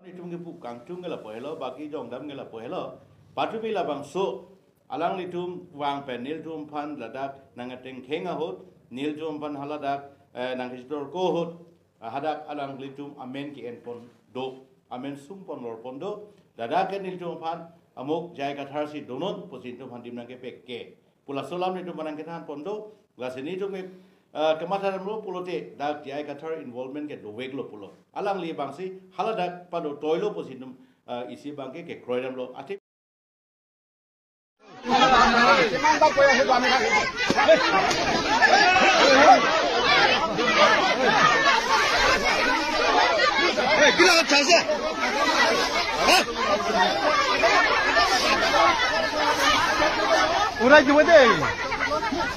Litum ke kangtung ke la pohelo bagi jong dam ke la pohelo patu bila bang so alang litum wang penil tum pan ladak nangateng kenga hot nil tum pan haladak nang histor ko hot hadak alang litum amen ki enpon do amen sumpon lor pondo ladak nil tum pan amok jai kathar si donon posin tum handim nang ke pekke pula solam litum panang ketan pondo gaseni tum kemataran lo pulote dak jai kathar involvement ke do weglo pulo alang li bangsi haladak pado toilo posinum isi bangke ke kroidam lo ati kila chance urai jiwe de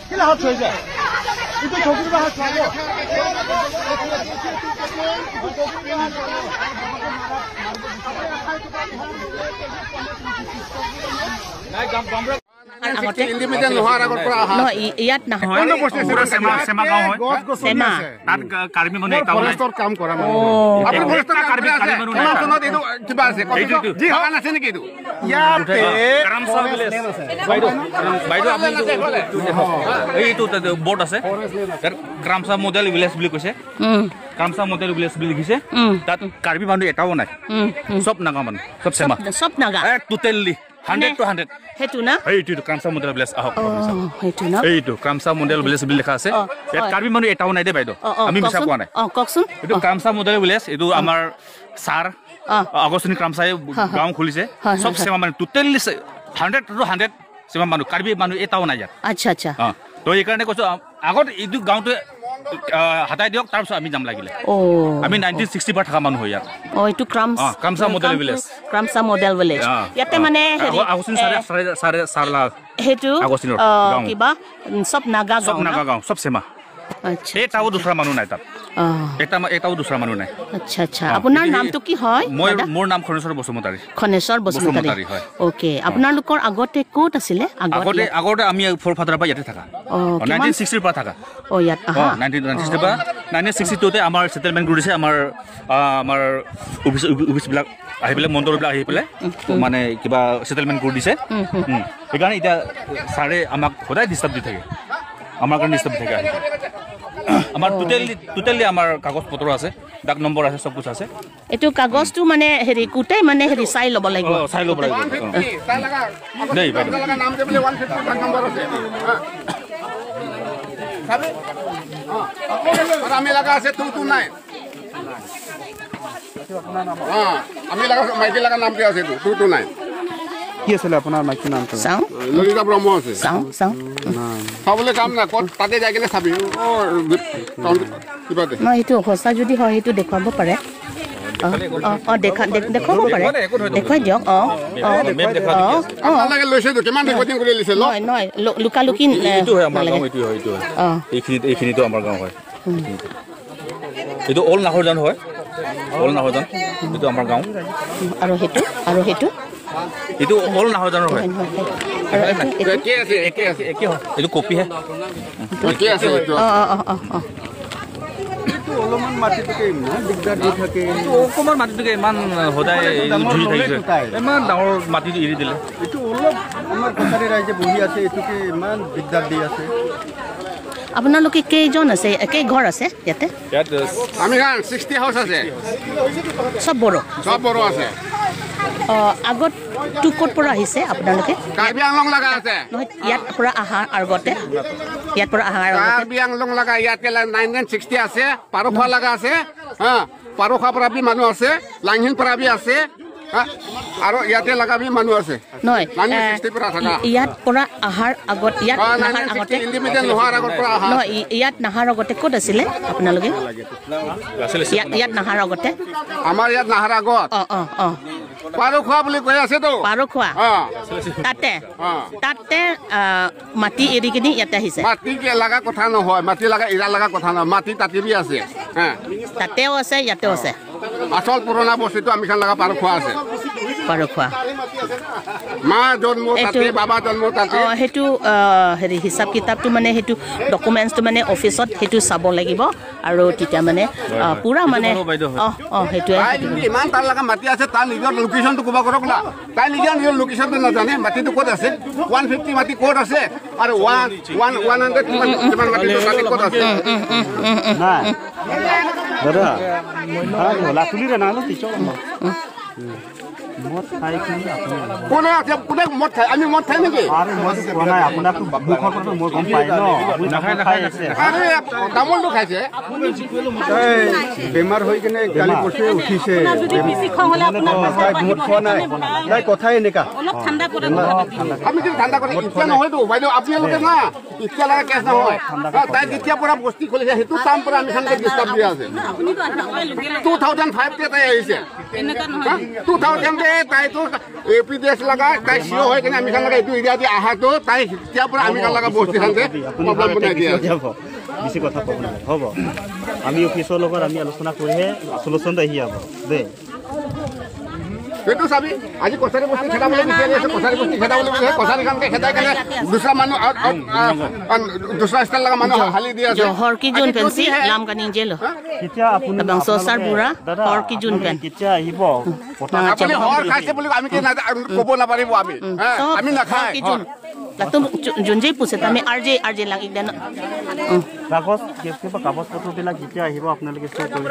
kila ha chase itu chokri ba ha chalo nai gam gam আগতে independent নোহাৰ আগৰ পৰা আহা নহয় ইয়াত নহয় পুৰা সেমা গাঁও হয় সেমা তাত কাৰ্বি মানুহ এটাও নাই ফৰেষ্টৰ কাম কৰা মানুহ আপুনি ফৰেষ্টৰ কাৰ্বি মানুহ নাই কোনত এইটো কিবা আছে জি হান আছে নেকি এইটো ইয়াতে কামসা ভিলেজ বাইদেউ আপুনি এইটো বোৰ্ড আছে তাৰ কামসা মডেল ভিলেজ বুলি কৈছে কামসা মডেল ভিলেজ বুলি লিখিছে তাত কাৰ্বি মানুহ এটাও নাই সব নাগা মানুহ সব সেমা সব নাগা টোটেলি 100 to 100 হেতু না এইটো কামসা মডেল ভিলেজ আহক হেতু না এইটো কামসা মডেল ভিলেজ বুলি লিখা আছে ইয়াত কাৰ্বি মানুহ এটাও নাই দে বাইদেউ আমি মিছা কোৱা নাই কওকচোন এইটো কামসা মডেল ভিলেজ এইটো আমাৰ সাৰ আগষ্টনী কামসাই গাঁও খুলিছে সব সেমা মানুহ টোটেলি 100 to 100 সেমা মানুহ কাৰ্বি মানুহ এটাও নাই ইয়াত আচ্ছা আচ্ছা তো এই কাৰণে কৈছো আগত এইটো গাঁওটো হাতাই দিয়ক তাৰপিছত আমি যাম লাগিলে আমি 1960 পৰা থকা মানুহ হয় ইয়াত এইটো কামসা মডেল ভিলেজ কামসা মডেল ভিলেজ ইয়াতে মানে আগষ্টনী সাৰ হেতু কিবা সব নাগা গাঁও সব সেমা আচ্ছা এটাও দুসৰা মানুহ নাই তাত এটাও দুসৰা মানুহ নাই আচ্ছা আচ্ছা আপোনাৰ নামটো কি হয় মোৰ নাম খনেশ্বৰ বসুমতাৰী হয় ওকে আপোনালোকৰ আগতে ক'ত আছিলে আগতে আমি ফৰফাদাৰ পৰা ইয়াতে থাকা 1960 পৰা থাকা ইয়াত 1960 পৰা 1962 তে আমাৰ সেটেলমেন্ট কৰিছে আমাৰ অফিচ বিলাক আহি পেলাই মন্দিৰ বিলাক আহি পেলাই মানে কিবা সেটেলমেন্ট কৰি দিছে সেইকাৰণে এতিয়া সাৰে আমাক সদায় ডিস্টাৰ্ব দি থাকে আমাৰ কাৰণে ডিস্টাৰ্ব থাকে আমাৰ টোটেলি আমাৰ কাগজ পত্ৰ আছে ডাক নম্বৰ আছে সব কিছু আছে এটো কাগজটো মানে হেৰি কুটে মানে হেৰি চাই ল'ব লাগিব দেই বাইদেউ নাম দে বলে 150 ডাক নম্বৰ আছে সাবে আর আমি লাগা আছে 229 আমি লাগা মাইকি লাগা নাম কি আছে 229 কি আছিল আপোনাৰ মাইকি নামটো ললিতা ব্ৰহ্ম আছে চাবলৈ কাম না ক'ত তাতে যাই কিনে চাবি কিবা দে না এইটো সঁচা যদি হয় এইটো দেখুৱাব পাৰে দেখাব পাৰে দেখুৱাই দিয়ক লাগে লৈছে তো কিমান ৰেকৰ্ডিং কৰি লৈছে নহয় লুকালুকি এইটো হয় আমাৰ গাঁও এইটো হয় এইখিনিতো আমাৰ গাঁও হয় এইটো অল নাহৰজান হয় এইটো আমাৰ গাঁও আৰু সেইটো এইটো অল নাহৰজানৰ হয় একে আছে এইটো কপি হে একে আছে অলপমান মাটিটোকে ইমান দিগদাৰ দি থাকে অকণমান মাটিটোকে ইমান সদায় ধুই থাকিছে ইমান ডাঙৰ মাটিটো এৰি দিলে এইটো অলপ আমাৰ কছাৰী ৰাইজে বহি আছে এইটোকে ইমান দিগদাৰ দি আছে আপোনালোকে কেইজন আছে কেই ঘৰ আছে ইয়াতে আমি 60 হাউস আছে সব বড় আছে আগত টুকট পৰা আহিছে আপোনালোকে কাৰ্বি আংলং লাগা আছে নহয় ইয়াত পৰা আহাৰ আগতে কাৰ্বি আংলং লাগা ইয়াতে 1960 আছে পাৰখোৱা লাগা আছে পাৰখোৱা পৰা বি মানুহ আছে লাংহিন পৰা বি আছে আৰু ইয়াতে লাগা বি মানুহ আছে নহয় 1960 পৰা থাকা ইয়াত পৰা আহাৰ আগত ইয়াত নাহাৰ আগতে ইন্ডিপেন্ডেন্ট নোহাৰ আগৰ পৰা আহা নহয় ইয়াত নাহাৰ আগতে ক'ত আছিলে আপোনালোকে ইয়াত নাহাৰ আগতে আমাৰ ইয়াত নাহাৰ আগত পাৰখোৱা বুলি কৈ আছে তো পাৰখোৱা তাতে মাটি এৰি কিনি ইয়াতে আহিছে মাটি লাগা কথা নহয় মাটি লাগা এৰা লাগা কথা নহয় মাটি তাতে বি আছে তাতেও আছে ইয়াতেও আছে আসল পুৰণা বস্তুটো আমি খান লাগা পাৰখোৱা আছে পাৰখোৱা মা জন্ম তাতে বাবা জন্ম তাতে সেইটো হেৰি হিচাপ কিতাপটো মানে সেইটো ডকুমেণ্টছটো মানে অফিচত সেইটো চাব লাগিব আৰু তেতিয়া মানে পুৰা মানে সেইটোৱে ইমান তাৰ লগা মাটি আছে তাৰ নিজৰ লোকেশ্যনটো ক'ব কৰক না তাই নিজৰ লোকেশ্যনটো নাজানে মাটিটো ক'ত আছে 150 মাটি ক'ত আছে আৰু 100 কিমান মাটি ক'ত আছে নাই দাদা লাখুলিৰে নানো তিচ মদ খাই কি কোনে আছে কোনে মদ খাই আমি মদ খাই নেকি আরে মদ কোৱা নাই আপোনাক মুখৰ পৰা মই গম পাই ন আপুনি নাখাই আছে আৰে তামোলটো খাইছে বেমাৰ হৈ কিনে কালি পৰহি উঠিছে মদ খোৱা নাই তাই কথাই এনেকা আমি কি ঠাণ্ডা কৰি ইচ্ছা নহয়তো বাইদেউ আপোনালোকে না ইচ্ছা লগা কেছ নহয় তাই যেতিয়া পৰা বস্তি খুলিছে সেইটো টাইম পৰা আমি খানকে ডিষ্টাৰ্ব দিয়া আছে 2005 তে তাই আহিছে 2000 তাই তো এপিডিএস লগা তাই সিও হয় কিনে আমি খান লগা এইটো এৰিয়া দি আহাটো তাই তেতিয়া পৰা আমি খান লগা বস্তি খানতে প্ৰব্লেম বনাই দিয়া বেছি কথা ক'ব নালাগে হ'ব আমি অফিচৰ লগত আমি আলোচনা কৰিহে সলিউশ্যন আহি যাব দেই সেইটো চাবি আজি কছাৰী বস্তি খেদাবলৈ বিচাৰি আছে কছাৰী বস্তি খেদাবলৈ বিচাৰে কছাৰী খানকে খেদাই কেনে দুসৰা মানুহ দুসৰা ষ্টাইল লগা মানুহ হালি দি আছে জহৰ কি জোন পেনছি লাম কানি জেল কেতিয়া আপুনি বংশসাৰ বুঢ়া হৰ কি জোন পেন কেতিয়া আহিব আপুনি হৰ খাইছে বুলি আমি কি ক'ব নাপাৰিব আমি নাখায় तुम जुंजे पूछे तमे आरजे लागी देन कागज किबा कागज पत्र बिला केতিয়া আহিব আপোনালোকে চেক কৰি